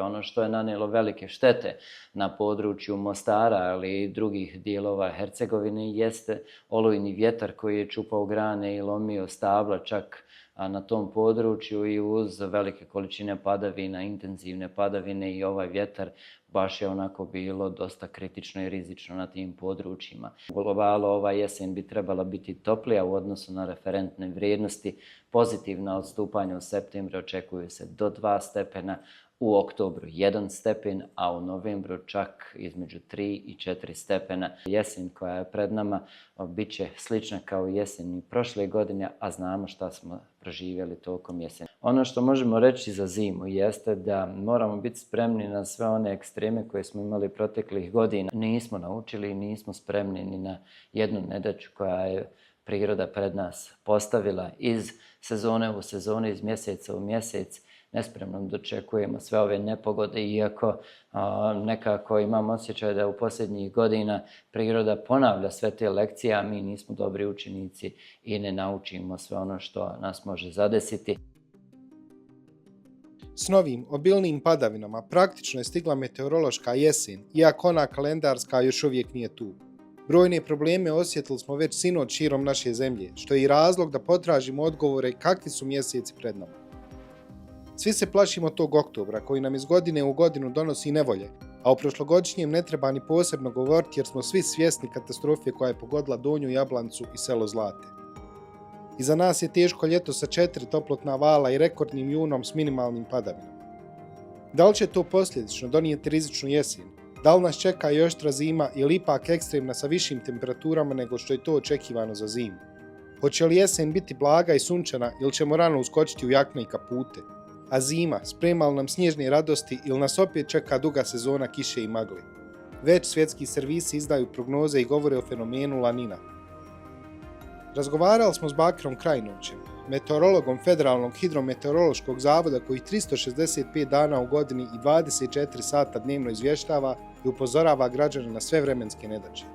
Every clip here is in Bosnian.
Ono što je nanijelo velike štete na području Mostara, ali i drugih dijelova Hercegovine, jeste olujni vjetar koji je čupao grane i lomio stabla čak na tom području i uz velike količine padavina, intenzivne padavine i ovaj vjetar baš je onako bilo dosta kritično i rizično na tim područjima. U globalu ova jesen bi trebala biti toplija u odnosu na referentne vrijednosti. Pozitivna odstupanja u septembru očekuju se do 2 stepena, u oktobru 1 stepen, a u novembru čak između 3 i 4 stepena. Jesen koja je pred nama bit će slična kao jesen i prošle godine, a znamo šta smo proživjeli tokom jeseni. Ono što možemo reći za zimu jeste da moramo biti spremni na sve one ekstreme koje smo imali proteklih godina. Nismo naučili i nismo spremni ni na jednu nedaću koja je priroda pred nas postavila iz sezone u sezonu, iz mjeseca u mjesec. Nespremno dočekujemo sve ove nepogode, iako nekako imam osjećaj da u posljednjih godina priroda ponavlja sve te lekcije, a mi nismo dobri učenici i ne naučimo sve ono što nas može zadesiti. S novim obilnim padavinama praktično je stigla meteorološka jesen, iako ona kalendarska još uvijek nije tu. Brojne probleme osjetili smo već sinoć širom naše zemlje, što je i razlog da potražimo odgovore kakvi su mjeseci pred nama. Svi se plašimo tog oktobra koji nam iz godine u godinu donosi nevolje, a o prošlogodišnjem ne treba ni posebno govoriti jer smo svi svjesni katastrofe koja je pogodila Donju Jablancu i selo Zlate. Iza nas je teško ljeto sa 4 toplotna vala i rekordnim junom s minimalnim padavinama. Da li će to posljedično donijeti rizičnu jesen? Da li nas čeka i oštra zima ili ipak ekstremna sa višim temperaturama nego što je to očekivano za zimu? Hoće li jesen biti blaga i sunčana ili ćemo rano uskočiti u jakne i kapute? A zima, sprema li nam snježne radosti ili nas opet čeka duga sezona kiše i magle? Već svjetski servisi izdaju prognoze i govore o fenomenu lanina. Razgovarali smo s Bakirom Krajinovićem, meteorologom Federalnog hidrometeorološkog zavoda koji 365 dana u godini i 24 sata dnevno izvještava i upozorava građane na sve vremenske nedaće.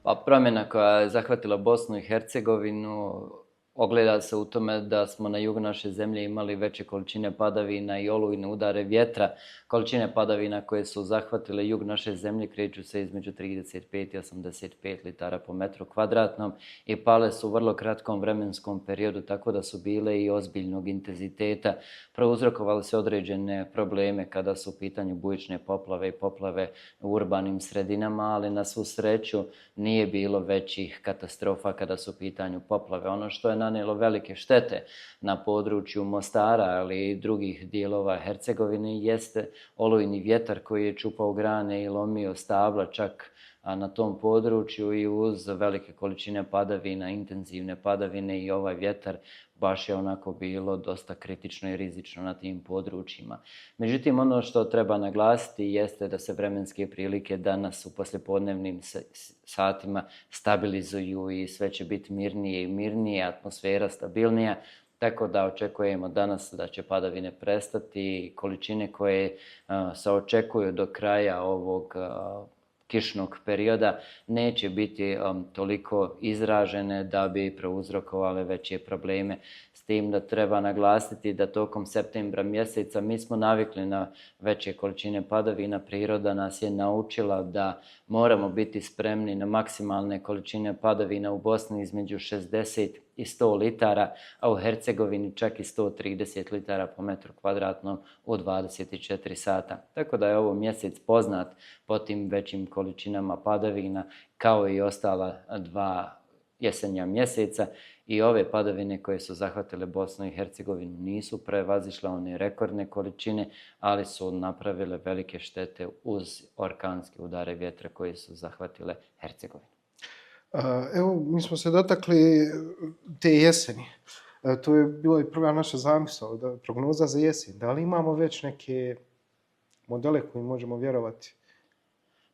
Pa promjena koja je zahvatila Bosnu i Hercegovinu ogleda se u tome da smo na jugu naše zemlje imali veće količine padavina i olujne udare vjetra. Količine padavina koje su zahvatile jug naše zemlje kreću se između 35 i 85 litara po metru kvadratnom i pale su u vrlo kratkom vremenskom periodu, tako da su bile i ozbiljnog intenziteta. Prouzrokovali se određene probleme kada su u pitanju bujične poplave i poplave u urbanim sredinama, ali na svu sreću nije bilo većih katastrofa kada su u pitanju poplave. Ono što je nanijelo velike štete na području Mostara, ali i drugih dijelova Hercegovine, jeste olujni vjetar koji je čupao grane i lomio stabla čak na tom području i uz velike količine padavina, intenzivne padavine i ovaj vjetar baš je onako bilo dosta kritično i rizično na tim područjima. Međutim, ono što treba naglasiti jeste da se vremenske prilike danas u poslijepodnevnim satima stabilizuju i sve će biti mirnije i mirnije, atmosfera stabilnija. Tako da očekujemo danas da će padavine prestati, količine koje se očekuju do kraja ovog kišnog perioda neće biti toliko izražene da bi prouzrokovale veće probleme. S tim da treba naglasiti da tokom septembra mjeseca mi smo navikli na veće količine padavina. Priroda nas je naučila da moramo biti spremni na maksimalne količine padavina u Bosni između 60 i 100 litara, a u Hercegovini čak i 130 litara po metru kvadratnom u 24 sata. Tako da je ovo mjesec poznat po tim većim količinama padavina, kao i ostala 2 jesenja mjeseca. I ove padavine koje su zahvatile Bosnu i Hercegovinu nisu prevazišle one rekordne količine, ali su napravile velike štete uz orkanske udare vjetra koje su zahvatile Hercegovinu. Evo, mi smo se dotakli te jeseni. To je bila i prva naša zamisao, prognoza za jesen. Da li imamo već neke modele koji možemo vjerovati?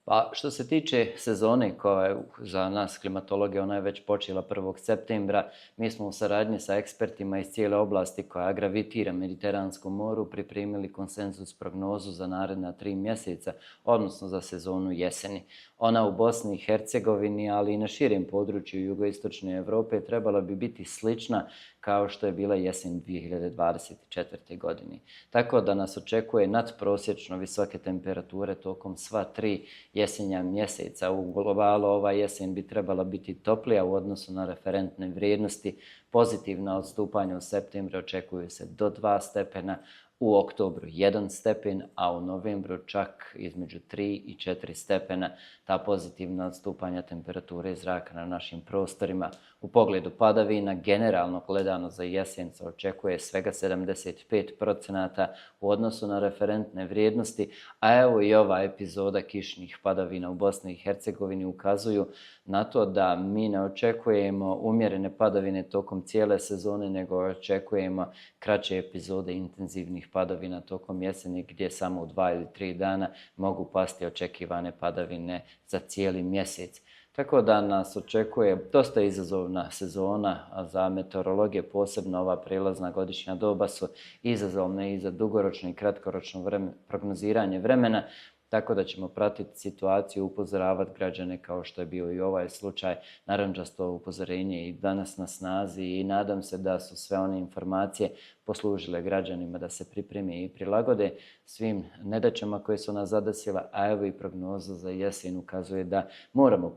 Pa što se tiče sezone koja je za nas klimatologe, ona je već počela 1. septembra. Mi smo u saradnji sa ekspertima iz cijele oblasti koja gravitira Mediteranskom moru pripremili konsenzus prognozu za naredna 3 mjeseca, odnosno za sezonu jeseni. Ona u Bosni i Hercegovini, ali i na širem području jugoistočne Europe trebala bi biti slična kao što je bila jesen 2024. godine. Tako da nas očekuje nadprosječno visoke temperature tokom sva 3 jesenja mjeseca. U globalu ova jesen bi trebala biti toplija u odnosu na referentne vrijednosti. Pozitivna odstupanja u septembru očekuju se do 2 stepena, u oktobru 1 stepen, a u novembru čak između 3 i 4 stepena. Ta pozitivna odstupanja temperature zraka na našim prostorima. U pogledu padavina, generalno gledano za jesen se očekuje svega 75% u odnosu na referentne vrijednosti, a evo i ova epizoda kišnih padavina u Bosni i Hercegovini ukazuju na to da mi ne očekujemo umjerene padavine tokom cijele sezone, nego očekujemo kraće epizode intenzivnih padavina tokom jeseni gdje samo u 2 ili 3 dana mogu pasti očekivane padavine za cijeli mjesec. Tako da nas očekuje dosta izazovna sezona, a za meteorologije posebno ova prijelazna godišnja doba su izazovne i za dugoročno i kratkoročno prognoziranje vremena, tako da ćemo pratiti situaciju, upozoravati građane kao što je bio i ovaj slučaj. Narančasto upozorenje i danas na snazi i nadam se da su sve one informacije poslužile građanima da se pripreme i prilagode svim nedaćama koje su nas zadesile, a evo i prognoza za jesen ukazuje da moramo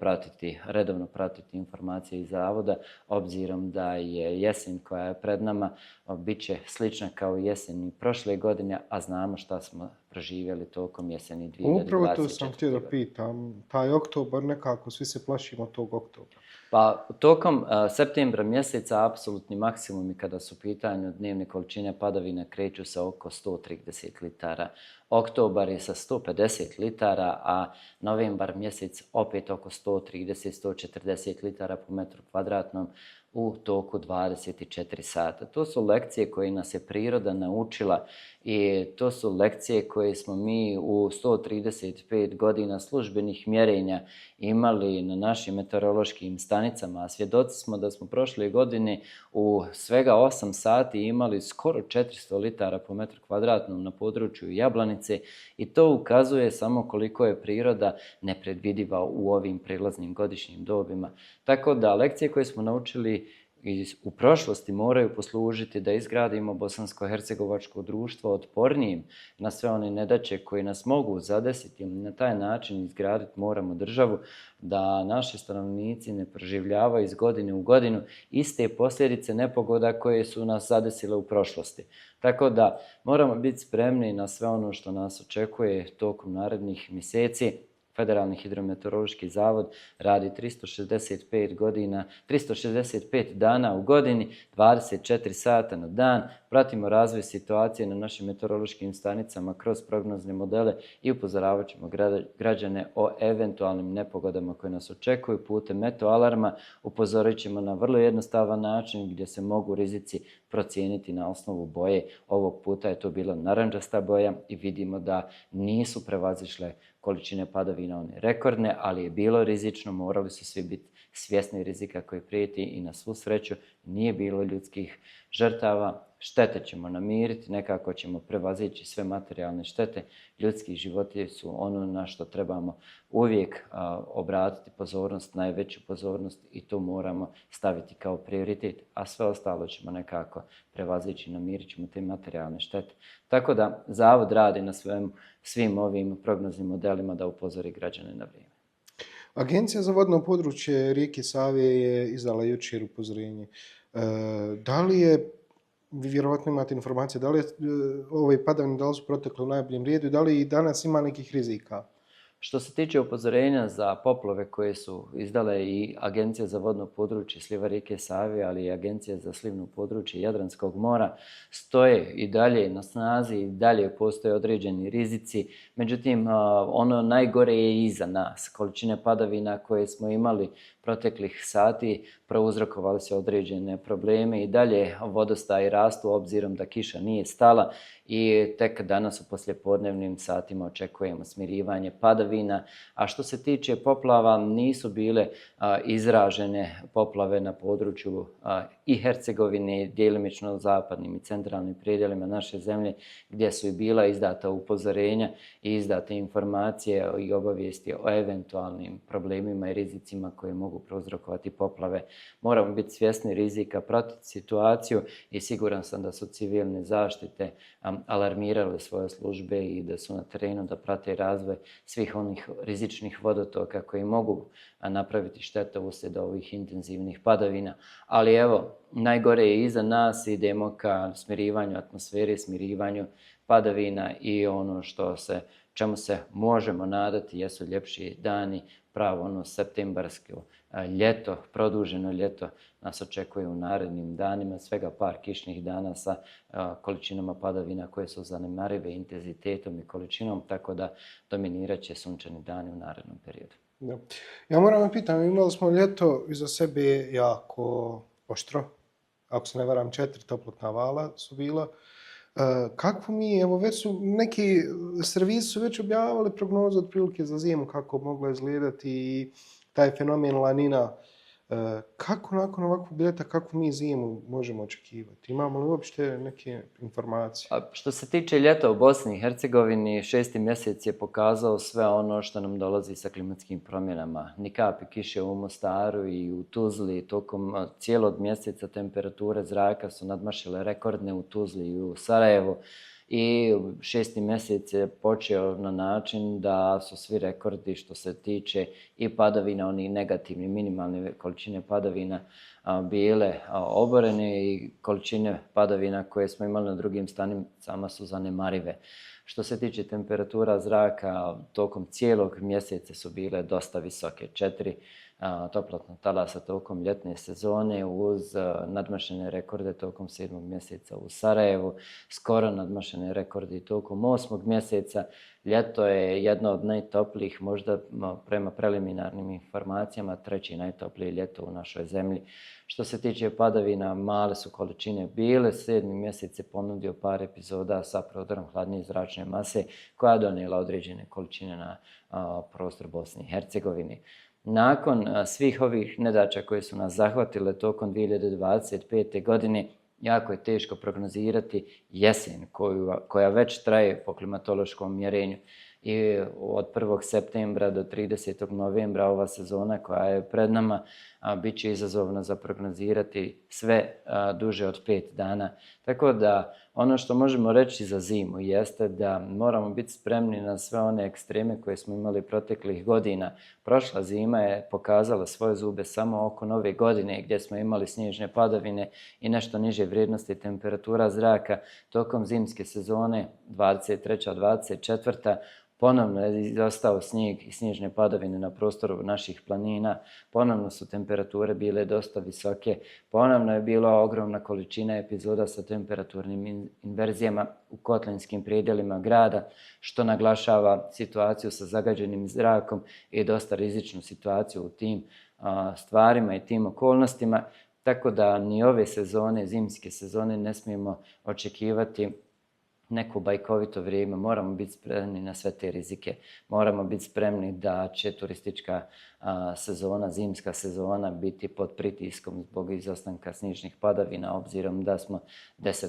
redovno pratiti informacije iz zavoda, obzirom da je jesen koja je pred nama bit će slična kao i jesen prošle godine, a znamo šta smo proživjeli tokom jeseni 2024. Upravo to sam htio da pitam. Taj oktobar nekako, svi se plašimo tog oktobra. Pa tokom septembra mjeseca apsolutni maksimumi kada su u pitanju dnevne količine padavina kreću se oko 130 litara. Oktobar je sa 150 litara, a novembar mjesec opet oko 130-140 litara po metru kvadratnom u toku 24 sata. To su lekcije koje nas je priroda naučila i to su lekcije koje smo mi u 135 godina službenih mjerenja imali na našim meteorološkim stanicama, a svjedoci smo da smo prošle godine u svega 8 sati imali skoro 400 litara po metru kvadratnom na području Jablanice i to ukazuje samo koliko je priroda nepredvidiva u ovim prilaznim godišnjim dobima. Tako da lekcije koje smo naučili u prošlosti moraju poslužiti da izgradimo bosansko-hercegovačko društvo otpornijim na sve one nedaće koje nas mogu zadesiti. Na taj način izgraditi moramo državu da naši stanovnici ne proživljavaju iz godine u godinu iste posljedice nepogoda koje su nas zadesile u prošlosti. Tako da moramo biti spremni na sve ono što nas očekuje tokom narednih mjeseci. Federalni hidrometeorološki zavod radi 365 dana u godini, 24 sata na dan. Pratimo razvoj situacije na našim meteorološkim stanicama kroz prognozne modele i upozoravat ćemo građane o eventualnim nepogodama koje nas očekuju putem meteoalarma. Upozorit ćemo na vrlo jednostavan način gdje se mogu rizici procijeniti na osnovu boje. Ovog puta je to bila narančasta boja i vidimo da nisu prevazišle količine padavina one rekordne, ali je bilo rizično, morali su svi biti svjesni rizika koji prijeti i na svu sreću nije bilo ljudskih žrtava. Štete ćemo namiriti, nekako ćemo prevazići sve materijalne štete. Ljudski životi su ono na što trebamo uvijek obratiti pozornost, najveću pozornost i to moramo staviti kao prioritet, a sve ostalo ćemo nekako prevazići, namirit ćemo te materijalne štete. Tako da zavod radi na svim ovim prognoznim modelima da upozori građane na vrijeme. Agencija za vodno područje rijeke Save je izdala jučer upozorenje. Da li je, vi vjerovatno imate informacije, da li je ove padavine da li su protekle u najboljem redu i da li i danas ima nekih rizika? Što se tiče upozorenja za poplave koje su izdale i Agencija za vodno područje sliva rijeke Save, ali i Agencija za slivno područje Jadranskog mora, stoje i dalje na snazi i dalje postoje određeni rizici. Međutim, ono najgore je iza nas. Količine padavina koje smo imali proteklih sati prouzrokovali se određene probleme i dalje vodostaji rastu obzirom da kiša nije stala i tek danas u poslijepodnevnim satima očekujemo smirivanje padavina. padavina, a što se tiče poplava nisu bile izražene poplave na području i Hercegovine, djelimično u zapadnim i centralnim predjelima naše zemlje, gdje su i bila izdata upozorenja i izdate informacije i obavijesti o eventualnim problemima i rizicima koje mogu prouzrokovati poplave. Moramo biti svjesni rizika, pratiti situaciju i siguran sam da su civilne zaštite alarmirale svoje službe i da su na terenu da prate razvoj svih onih rizičnih vodotoka koji mogu napraviti štetu uslijed ovih intenzivnih padavina. Ali evo, najgore je iza nas, idemo ka smirivanju atmosfere, smirivanju padavina i ono čemu se možemo nadati jesu ljepši dani, pravo ono septembarsko ljeto, produženo ljeto nas očekuje u narednim danima, svega par kišnih dana sa količinama padavina koje su zanemarive intenzitetom i količinom, tako da dominirat će sunčani dani u narednom periodu. Da. Ja moram pitam, imali smo ljeto iza sebe jako oštro, ako se ne varam 4 toplotna vala su bila. Kako mi, evo već su neki servisi su već objavili prognozu otprilike za zimu kako moglo izgledati i taj fenomen lanina. Kako nakon ovakvog ljeta, kako mi zimu možemo očekivati? Imamo li uopšte neke informacije? Što se tiče ljeta u Bosni i Hercegovini, 6. mjesec je pokazao sve ono što nam dolazi sa klimatskim promjenama. Ni kapi kiše u Mostaru i u Tuzli. Tokom cijelog mjeseca temperature zraka su nadmašile rekordne u Tuzli i u Sarajevu. I 6. mjesec je počeo na način da su svi rekordi što se tiče i padavina, oni negativni, minimalne količine padavina bile oborene i količine padavina koje smo imali na drugim stanicama su zanemarive. Što se tiče temperatura zraka, tokom cijelog mjeseca su bile dosta visoke, 4 toplotna talasa tokom ljetne sezone uz nadmašene rekorde tokom 7. mjeseca u Sarajevu, skoro nadmašene rekorde tokom 8. mjeseca. Ljeto je jedno od najtoplijih, možda prema preliminarnim informacijama, 3. najtoplije ljeto u našoj zemlji. Što se tiče padavina, male su količine bile. 7. mjesec je ponudio par epizoda sa prodorom hladnije zračne mase koja je donijela određene količine na prostor Bosne i Hercegovine. Nakon svih ovih nedaća koje su nas zahvatile tokom 2025. godine, jako je teško prognozirati jesen koja već traje po klimatološkom mjerenju. I od 1. septembra do 30. novembra ova sezona koja je pred nama bit će izazovna za prognozirati sve duže od 5 dana. Tako da ono što možemo reći za zimu jeste da moramo biti spremni na sve one ekstreme koje smo imali proteklih godina. Prošla zima je pokazala svoje zube samo oko Nove godine gdje smo imali snježne padavine i nešto niže vrijednosti temperatura zraka. Tokom zimske sezone 23. 24. ponovno je izostao snijeg i snježne padavine na prostoru naših planina, ponovno su temperature bile dosta visoke, ponovno je bila ogromna količina epizoda sa temperaturnim inverzijama u kotlinskim predjelima grada, što naglašava situaciju sa zagađenim zrakom i dosta rizičnu situaciju u tim stvarima i tim okolnostima, tako da ni ove sezone, zimske sezone, ne smijemo očekivati neko bajkovito vrijeme. Moramo biti spremni na sve te rizike. Moramo biti spremni da će turistička sezona, zimska sezona biti pod pritiskom zbog izostanka snježnih padavina, obzirom da smo 10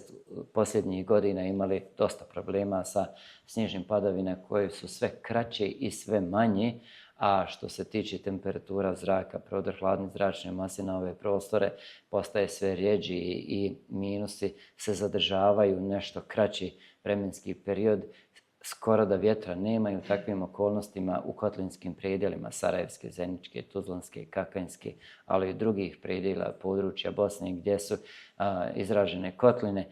posljednjih godina imali dosta problema sa snježnim padavina koje su sve kraće i sve manje, a što se tiče temperatura zraka, prodor hladne zračne mase na ove prostore postaje sve rjeđi i minusi se zadržavaju nešto kraći vremenski period. Skoro da vjetra nema i u takvim okolnostima u kotlinskim predjelima Sarajevske, Zeničke, Tuzlanske, Kakanjske, ali i drugih predjela područja Bosne gdje su izražene kotline,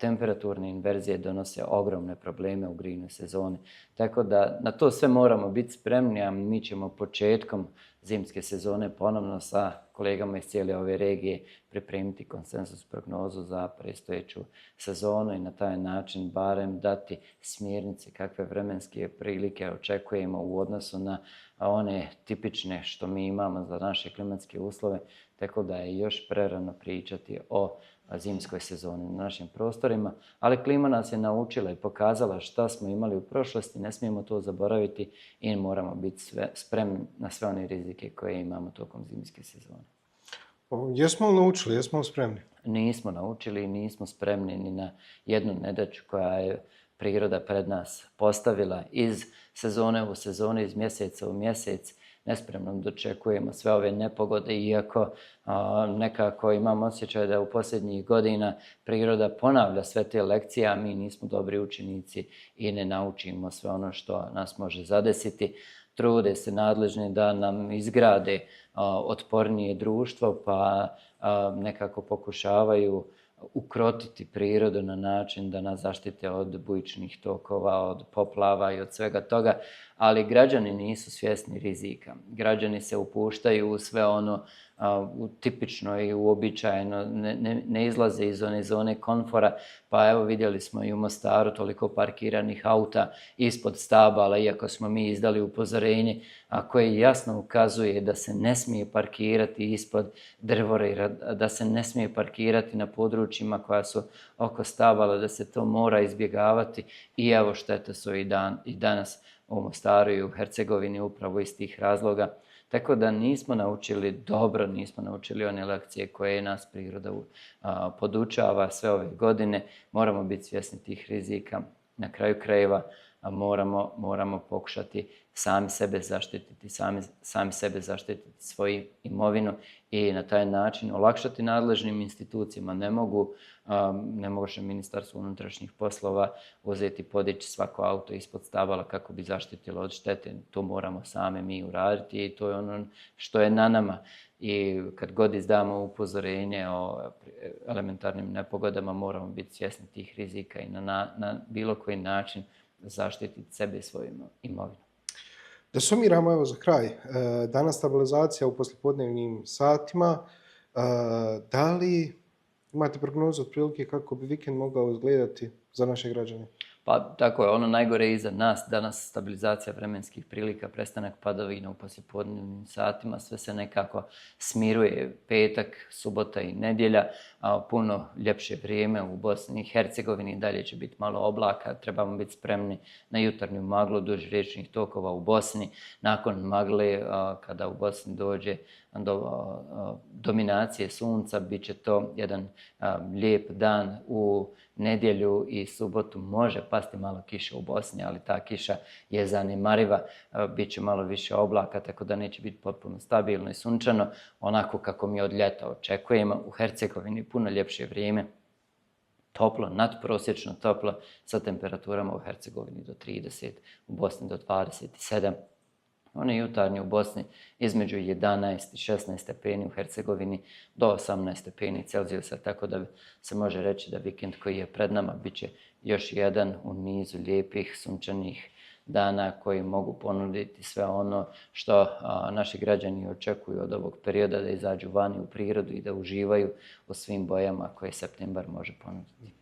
temperaturne inverzije donose ogromne probleme u grijnoj sezoni. Tako da na to sve moramo biti spremni, a mi ćemo početkom zimske sezone ponovno sa kolegama iz cijele ove regije pripremiti konsenzus prognozu za predstojeću sezonu i na taj način barem dati smjernice kakve vremenske prilike očekujemo u odnosu na one tipične što mi imamo za naše klimatske uslove, tako da je još prerano pričati o zimskoj sezoni na našim prostorima, ali klima nas je naučila i pokazala šta smo imali u prošlosti, ne smijemo to zaboraviti i moramo biti spremni na sve one rizike koje imamo tokom zimske sezone. Jesmo li naučili, jesmo li spremni? Nismo naučili i nismo spremni ni na jednu nedaću koja je priroda pred nas postavila iz sezone u sezonu, iz mjeseca u mjesec. Nespremno dočekujemo sve ove nepogode, iako nekako imam osjećaj da u posljednjih godina priroda ponavlja sve te lekcije, a mi nismo dobri učenici i ne naučimo sve ono što nas može zadesiti. Trude se nadležni da nam izgrade otpornije društvo, pa nekako pokušavaju ukrotiti prirodu na način da nas zaštite od bujičnih tokova, od poplava i od svega toga, ali građani nisu svjesni rizika. Građani se upuštaju u sve ono tipično i uobičajeno, ne izlaze iz one zone komfora, pa evo vidjeli smo i u Mostaru toliko parkiranih auta ispod stabala, iako smo mi izdali upozorenje, a koje jasno ukazuje da se ne smije parkirati ispod drvora, da se ne smije parkirati na područjima koja su oko stabala, da se to mora izbjegavati i evo štete su i danas u Mostaru i u Hercegovini upravo iz tih razloga. Tako da nismo naučili one lekcije koje nas priroda podučava sve ove godine. Moramo biti svjesni tih rizika. Na kraju krajeva moramo pokušati sami sebe zaštititi svoju imovinu i na taj način olakšati nadležnim institucijama. Ne može Ministarstvo unutrašnjih poslova uzeti, podići svako auto ispod stabala kako bi zaštitilo od štete. To moramo sami mi uraditi i to je ono što je na nama. I kad god izdamo upozorenje o elementarnim nepogodama, moramo biti svjesni tih rizika i na bilo koji način zaštititi sebe i svoju imovinu. Da sumiramo evo za kraj, danas stabilizacija u poslijepodnevnim satima, da li imate prognozu otprilike kako bi vikend mogao izgledati za naše građane? Pa tako je, ono najgore je iza nas, danas stabilizacija vremenskih prilika, prestanak padavina u poslijepodnevnim satima, sve se nekako smiruje, petak, subota i nedjelja, a puno ljepše vrijeme u Bosni i Hercegovini, dalje će biti malo oblaka, trebamo biti spremni na jutarnju maglu duž riječnih tokova u Bosni, nakon magle kada u Bosni dođe do dominacije sunca, bit će to jedan lijep dan. U nedjelju i subotu može pasti malo kiše u Bosni, ali ta kiša je zanemariva, bit će malo više oblaka, tako da neće biti potpuno stabilno i sunčano, onako kako mi od ljeta očekujemo. U Hercegovini puno ljepše vrijeme, toplo, nadprosječno toplo, sa temperaturama u Hercegovini do 30, u Bosni do 27. One jutarnje u Bosni između 11 i 16 stepeni, u Hercegovini do 18 stepeni Celzijusa, tako da se može reći da vikend koji je pred nama bit će još jedan u nizu lijepih sunčanih dana koji mogu ponuditi sve ono što naši građani očekuju od ovog perioda, da izađu vani u prirodu i da uživaju u svim bojama koje septembar može ponuditi.